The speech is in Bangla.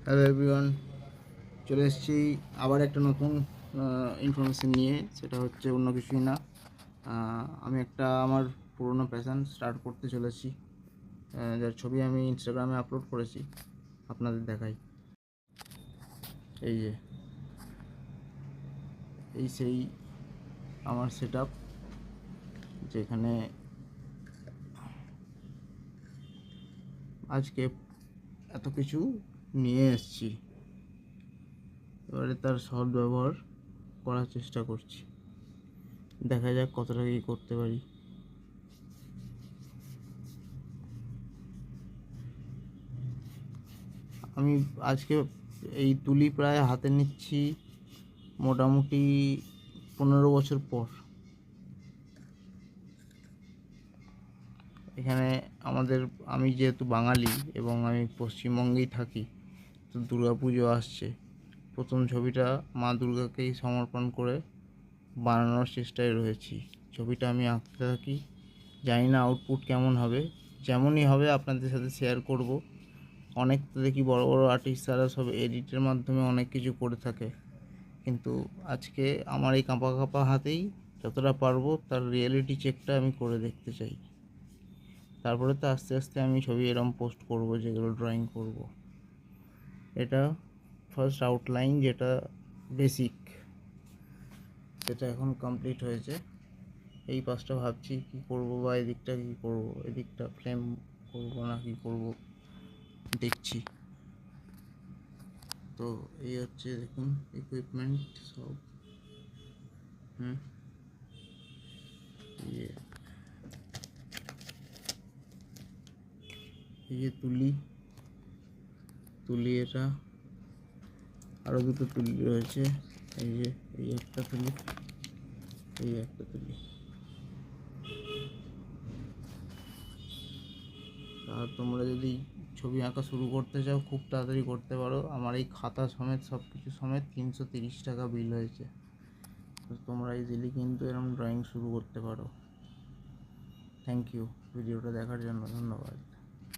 হ্যালো এভরিওয়ান, চলে এসেছি আবার একটা নতুন ইনফরমেশন নিয়ে। সেটা হচ্ছে অন্য কিছুই না, আমি একটা আমার পুরোনো প্যাশন স্টার্ট করতে চলেছি, যার ছবি আমি ইনস্টাগ্রামে আপলোড করেছি। আপনাদের দেখাই। এই যে সেই আমার সেট আপ, যেখানে আজকে এত কিছু নিয়ে এসেছি। এবারে তার সৎ ব্যবহার করার চেষ্টা করছি। দেখা যাক কতটা কী করতে পারি। আমি আজকে এই তুলি প্রায় হাতে নিচ্ছি মোটামুটি 15 বছর পর। এখানে আমি যেহেতু বাঙালি এবং আমি পশ্চিমবঙ্গেই থাকি, তো দুর্গাপুজো আসছে। প্রথম ছবিটা মা দুর্গাকেই সমর্পণ করে বানানোর চেষ্টায় রয়েছি। ছবিটা আমি আঁকতে থাকি, জানি না আউটপুট কেমন হবে। যেমনই হবে আপনাদের সাথে শেয়ার করব। অনেক তো দেখি বড় বড় আর্টিস্ট, তারা সব এডিটের মাধ্যমে অনেক কিছু করে থাকে, কিন্তু আজকে আমার এই কাঁপা কাঁপা হাতেই যতটা পারবো তার রিয়েলিটি চেকটা আমি করে দেখতে চাই। তারপরে তো আস্তে আস্তে আমি ছবি এরম পোস্ট করব, যেগুলো ড্রয়িং করব। এটা ফার্স্ট আউটলাইন, যেটা বেসিক, সেটা এখন কমপ্লিট হয়েছে। এই পাশটা ভাবছি কি করব, বা এদিকটা কি করব, এদিকটা ফ্রেম করব না কি করব দেখছি। তো এই হচ্ছে, দেখুন ইকুইপমেন্ট সব। এই যে তুলি এটা, আরও দুটো তুলি রয়েছে। এই একটা তুলি, এই একটা তুলি। আর তোমরা যদি ছবি আঁকা শুরু করতে চাও, খুব তাড়াতাড়ি করতে পারো। আমার এই খাতা সমেত, সব কিছু সমেত 330 টাকা বিল হয়েছে। তো তোমরা ইজিলি কিন্তু এরকম ড্রয়িং শুরু করতে পারো। থ্যাংক ইউ ভিডিওটা দেখার জন্য, ধন্যবাদ।